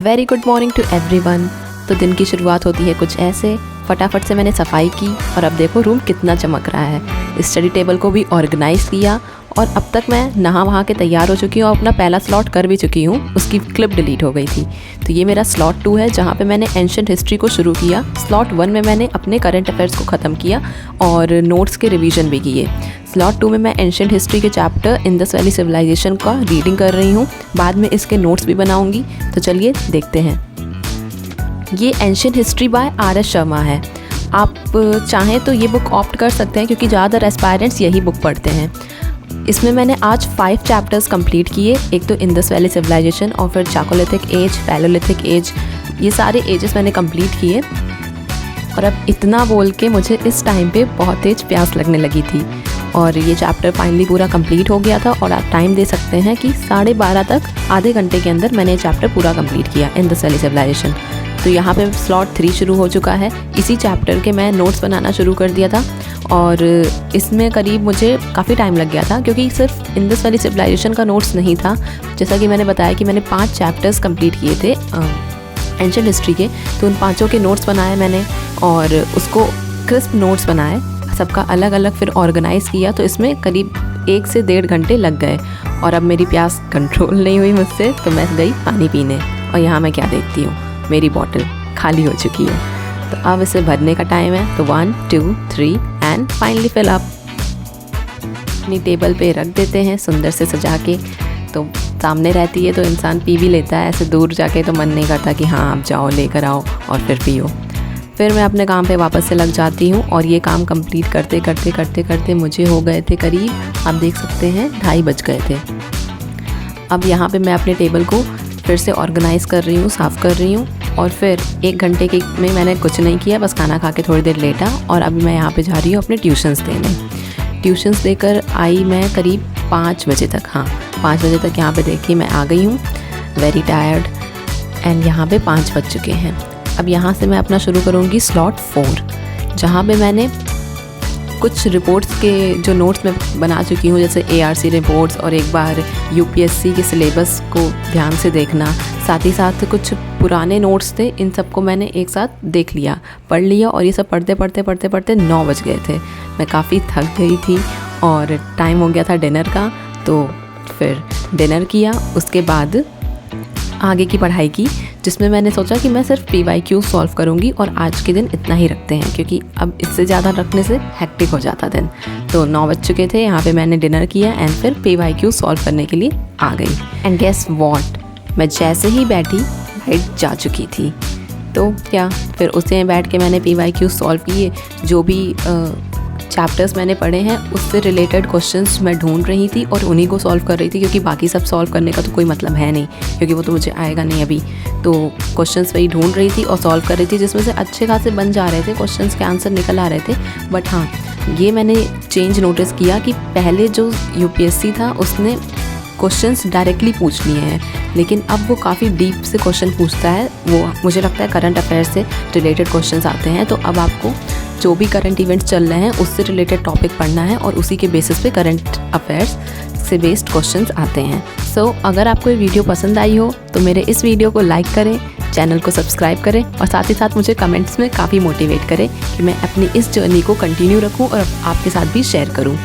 Very good morning to everyone. तो दिन की शुरुआत होती है कुछ ऐसे। फटाफट से मैंने सफाई की और अब देखो रूम कितना चमक रहा है। स्टडी टेबल को भी ऑर्गेनाइज किया और अब तक मैं नहा वहा के तैयार हो चुकी हूँ और अपना पहला स्लॉट कर भी चुकी हूँ। उसकी क्लिप डिलीट हो गई थी। तो ये मेरा स्लॉट 2 है जहाँ पे मैंने एंशिएंट हिस्ट्री को शुरू किया। स्लॉट 1 में मैंने अपने करंट अफेयर्स को ख़त्म किया और नोट्स के रिवीजन भी किए। स्लॉट 2 में मैं एंशिएंट हिस्ट्री के चैप्टर इंडस वैली सिविलाइजेशन का रीडिंग कर रही हूँ। बाद में इसके नोट्स भी बनाऊँगी। तो चलिए देखते हैं। ये ancient history by RS Sharma है। आप चाहें तो ये बुक ऑप्ट कर सकते हैं क्योंकि ज़्यादातर एस्पायरेंट्स यही बुक पढ़ते हैं। इसमें मैंने आज 5 चैप्टर्स कंप्लीट किए। एक तो इंडस वैली सिविलाइजेशन और फिर चाकोलिथिक एज, पैलोलिथिक एज, ये सारे एजेस मैंने कंप्लीट किए। और अब इतना बोल के मुझे इस टाइम पे बहुत तेज प्यास लगने लगी थी और ये चैप्टर फाइनली पूरा कंप्लीट हो गया था। और आप टाइम दे सकते हैं कि 12:30 तक, आधे घंटे के अंदर मैंने ये चैप्टर पूरा कंप्लीट किया इंडस वैली सिविलाइजेशन। तो यहाँ पे स्लॉट 3 शुरू हो चुका है। इसी चैप्टर के मैं नोट्स बनाना शुरू कर दिया था और इसमें करीब मुझे काफ़ी टाइम लग गया था क्योंकि सिर्फ इंडस वैली सिविलाइजेशन का नोट्स नहीं था। जैसा कि मैंने बताया कि मैंने 5 चैप्टर्स कंप्लीट किए थे एंशिएंट हिस्ट्री के। तो उन 5 के नोट्स बनाए मैंने और उसको क्रिस्प नोट्स बनाए, सबका अलग अलग फिर ऑर्गेनाइज़ किया। तो इसमें करीब 1 से 1.5 घंटे लग गए और अब मेरी प्यास कंट्रोल नहीं हुई मुझसे, तो मैं गई पानी पीने। और यहाँ मैं क्या देखती हूँ, मेरी बॉटल खाली हो चुकी है। तो अब इसे भरने का टाइम है। तो 1 2 3 एंड फाइनली फिल अप। अपनी टेबल पे रख देते हैं सुंदर से सजा के। तो सामने रहती है तो इंसान पी भी लेता है, ऐसे दूर जाके तो मन नहीं करता कि हाँ आप जाओ लेकर आओ और फिर पियो। फिर मैं अपने काम पे वापस से लग जाती हूँ और ये काम कंप्लीट करते करते करते करते मुझे हो गए थे करीब, आप देख सकते हैं 2:30 बज गए थे। अब यहाँ पे मैं अपने टेबल को फिर से ऑर्गेनाइज़ कर रही हूँ, साफ़ कर रही हूँ। और फिर 1 घंटे के में मैंने कुछ नहीं किया, बस खाना खा के थोड़ी देर लेटा और अभी मैं यहाँ पे जा रही हूँ अपने ट्यूशन्स देने। ट्यूशन्स देकर आई मैं करीब 5 बजे तक। हाँ 5 बजे तक यहाँ पे देखिए मैं आ गई हूँ, वेरी टायर्ड। एंड यहाँ पे 5 बज चुके हैं। अब यहाँ से मैं अपना शुरू करूँगी स्लॉट 4 जहाँ पे मैंने कुछ रिपोर्ट्स के जो नोट्स मैं बना चुकी हूँ, जैसे ARC रिपोर्ट्स और एक बार UPSC के सिलेबस को ध्यान से देखना, साथ ही साथ कुछ पुराने नोट्स थे, इन सबको मैंने एक साथ देख लिया, पढ़ लिया। और ये सब पढ़ते पढ़ते पढ़ते पढ़ते 9 बज गए थे। मैं काफ़ी थक गई थी और टाइम हो गया था डिनर का। तो फिर डिनर किया, उसके बाद आगे की पढ़ाई की, जिसमें मैंने सोचा कि मैं सिर्फ PYQ सॉल्व करूंगी और आज के दिन इतना ही रखते हैं क्योंकि अब इससे ज़्यादा रखने से हेक्टिक हो जाता दिन। तो 9 बज चुके थे, यहाँ पे मैंने डिनर किया एंड फिर PYQ सॉल्व करने के लिए आ गई। एंड गेस व्हाट, मैं जैसे ही बैठी लाइट जा चुकी थी। तो क्या फिर उसे बैठ के मैंने PYQ सॉल्व किए। जो भी चैप्टर्स मैंने पढ़े हैं उससे रिलेटेड क्वेश्चंस मैं ढूंढ रही थी और उन्हीं को सॉल्व कर रही थी क्योंकि बाकी सब सॉल्व करने का तो कोई मतलब है नहीं क्योंकि वो तो मुझे आएगा नहीं अभी। तो क्वेश्चंस वही ढूंढ रही थी और सॉल्व कर रही थी, जिसमें से अच्छे खासे बन जा रहे थे, क्वेश्चंस के आंसर निकल आ रहे थे। बट हाँ, ये मैंने चेंज नोटिस किया कि पहले जो UPSC था उसने क्वेश्चंस डायरेक्टली पूछ लिए हैं, लेकिन अब वो काफ़ी डीप से क्वेश्चन पूछता है। वो मुझे लगता है करंट अफेयर्स से रिलेटेड क्वेश्चंस आते हैं। तो अब आपको जो भी करंट इवेंट्स चल रहे हैं उससे रिलेटेड टॉपिक पढ़ना है और उसी के बेसिस पे करंट अफेयर्स से बेस्ड क्वेश्चंस आते हैं। सो अगर आपको ये वीडियो पसंद आई हो तो मेरे इस वीडियो को लाइक करें, चैनल को सब्सक्राइब करें और साथ ही साथ मुझे कमेंट्स में काफ़ी मोटिवेट करें कि मैं अपनी इस जर्नी को कंटिन्यू रखूँ और आपके साथ भी शेयर करूँ।